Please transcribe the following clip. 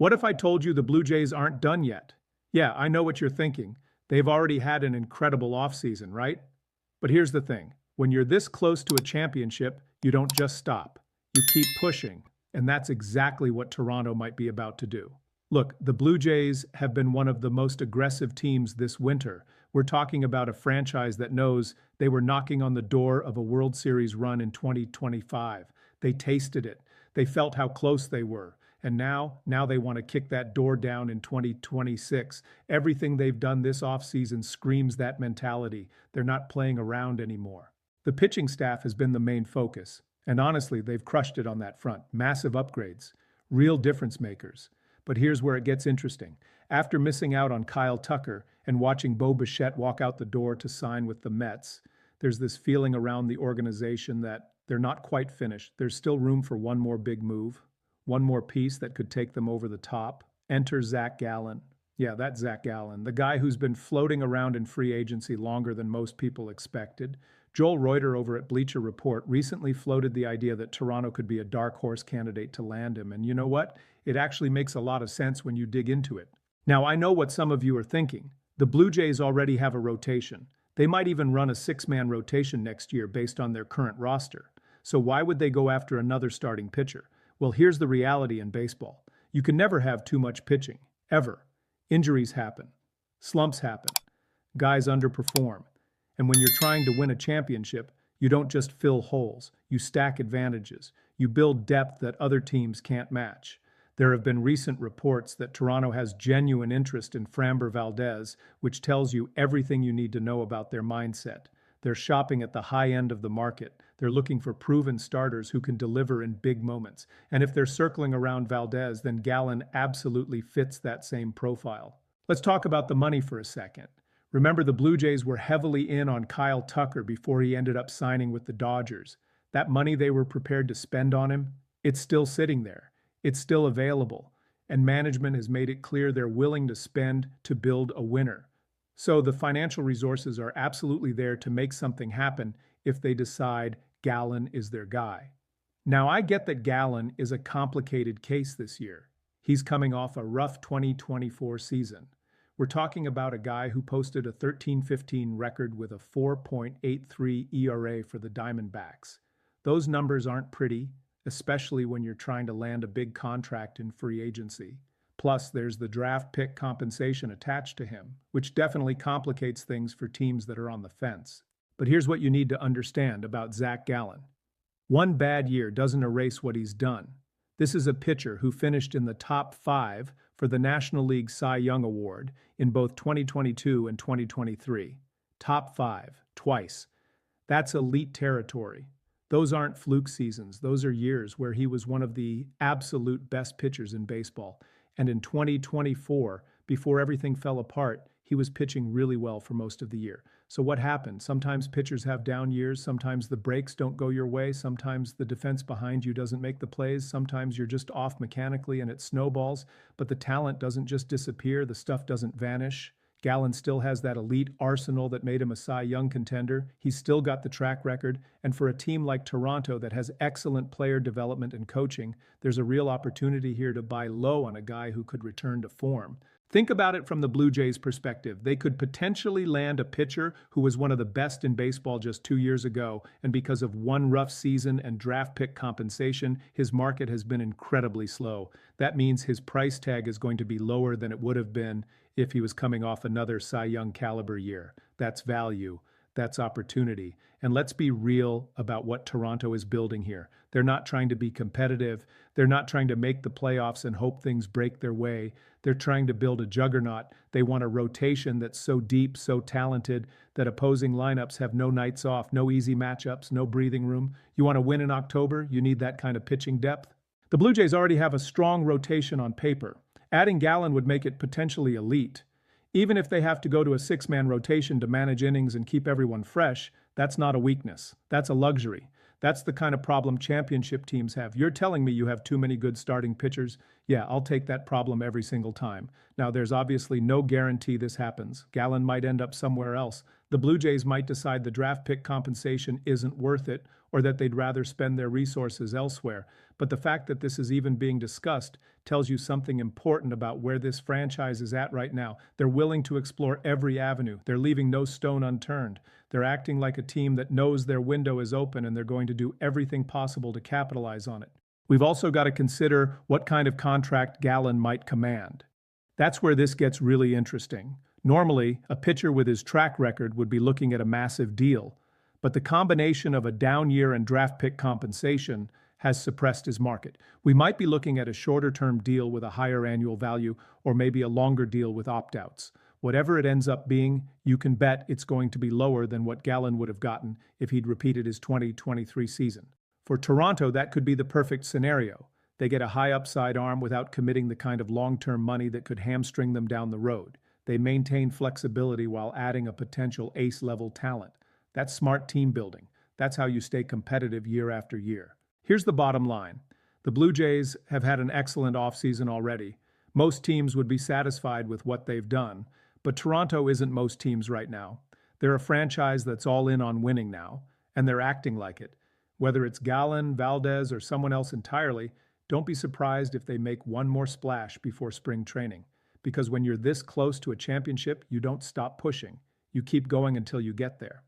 What if I told you the Blue Jays aren't done yet? Yeah, I know what you're thinking. They've already had an incredible offseason, right? But here's the thing. When you're this close to a championship, you don't just stop. You keep pushing, and that's exactly what Toronto might be about to do. Look, the Blue Jays have been one of the most aggressive teams this winter. We're talking about a franchise that knows they were knocking on the door of a World Series run in 2025. They tasted it. They felt how close they were. And now they want to kick that door down in 2026. Everything they've done this offseason screams that mentality. They're not playing around anymore. The pitching staff has been the main focus. And honestly, they've crushed it on that front. Massive upgrades. Real difference makers. But here's where it gets interesting. After missing out on Kyle Tucker and watching Bo Bichette walk out the door to sign with the Mets, there's this feeling around the organization that they're not quite finished. There's still room for one more big move, one more piece that could take them over the top. Enter Zac Gallen. Yeah, that's Zac Gallen, the guy who's been floating around in free agency longer than most people expected. Joel Reuter over at Bleacher Report recently floated the idea that Toronto could be a dark horse candidate to land him. And you know what? It actually makes a lot of sense when you dig into it. Now, I know what some of you are thinking. The Blue Jays already have a rotation. They might even run a six-man rotation next year based on their current roster. So why would they go after another starting pitcher? Well, here's the reality in baseball. You can never have too much pitching, ever. Injuries happen. Slumps happen. Guys underperform. And when you're trying to win a championship, you don't just fill holes. You stack advantages. You build depth that other teams can't match. There have been recent reports that Toronto has genuine interest in Framber Valdez, which tells you everything you need to know about their mindset. They're shopping at the high end of the market. They're looking for proven starters who can deliver in big moments. And if they're circling around Valdez, then Gallen absolutely fits that same profile. Let's talk about the money for a second. Remember, the Blue Jays were heavily in on Kyle Tucker before he ended up signing with the Dodgers. That money they were prepared to spend on him, it's still sitting there. It's still available. And management has made it clear they're willing to spend to build a winner. So the financial resources are absolutely there to make something happen if they decide Gallen is their guy. Now, I get that Gallen is a complicated case this year. He's coming off a rough 2024 season. We're talking about a guy who posted a 13-15 record with a 4.83 ERA for the Diamondbacks. Those numbers aren't pretty, especially when you're trying to land a big contract in free agency. Plus, there's the draft pick compensation attached to him, which definitely complicates things for teams that are on the fence. But here's what you need to understand about Zac Gallen. One bad year doesn't erase what he's done. This is a pitcher who finished in the top 5 for the National League Cy Young Award in both 2022 and 2023. Top 5, twice. That's elite territory. Those aren't fluke seasons. Those are years where he was one of the absolute best pitchers in baseball. And in 2024, before everything fell apart, he was pitching really well for most of the year. So what happened? Sometimes pitchers have down years. Sometimes the breaks don't go your way. Sometimes the defense behind you doesn't make the plays. Sometimes you're just off mechanically and it snowballs. But the talent doesn't just disappear. The stuff doesn't vanish. Gallen still has that elite arsenal that made him a Cy Young contender. He's still got the track record. And for a team like Toronto that has excellent player development and coaching, there's a real opportunity here to buy low on a guy who could return to form. Think about it from the Blue Jays' perspective. They could potentially land a pitcher who was one of the best in baseball just 2 years ago, and because of one rough season and draft pick compensation, his market has been incredibly slow. That means his price tag is going to be lower than it would have been if he was coming off another Cy Young caliber year. That's value. That's opportunity. And let's be real about what Toronto is building here. They're not trying to be competitive. They're not trying to make the playoffs and hope things break their way. They're trying to build a juggernaut. They want a rotation that's so deep, so talented, that opposing lineups have no nights off, no easy matchups, no breathing room. You want to win in October? You need that kind of pitching depth. The Blue Jays already have a strong rotation on paper. Adding Gallen would make it potentially elite. Even if they have to go to a 6-man rotation to manage innings and keep everyone fresh, that's not a weakness. That's a luxury. That's the kind of problem championship teams have. You're telling me you have too many good starting pitchers? Yeah, I'll take that problem every single time. Now, there's obviously no guarantee this happens. Gallen might end up somewhere else. The Blue Jays might decide the draft pick compensation isn't worth it, or that they'd rather spend their resources elsewhere. But the fact that this is even being discussed tells you something important about where this franchise is at right now. They're willing to explore every avenue. They're leaving no stone unturned. They're acting like a team that knows their window is open and they're going to do everything possible to capitalize on it. We've also got to consider what kind of contract Gallen might command. That's where this gets really interesting. Normally, a pitcher with his track record would be looking at a massive deal, but the combination of a down year and draft pick compensation has suppressed his market. We might be looking at a shorter-term deal with a higher annual value or maybe a longer deal with opt-outs. Whatever it ends up being, you can bet it's going to be lower than what Gallen would have gotten if he'd repeated his 2023 season. For Toronto, that could be the perfect scenario. They get a high upside arm without committing the kind of long-term money that could hamstring them down the road. They maintain flexibility while adding a potential ace-level talent. That's smart team building. That's how you stay competitive year after year. Here's the bottom line. The Blue Jays have had an excellent offseason already. Most teams would be satisfied with what they've done, but Toronto isn't most teams right now. They're a franchise that's all in on winning now, and they're acting like it. Whether it's Gallen, Valdez, or someone else entirely, don't be surprised if they make one more splash before spring training. Because when you're this close to a championship, you don't stop pushing. You keep going until you get there.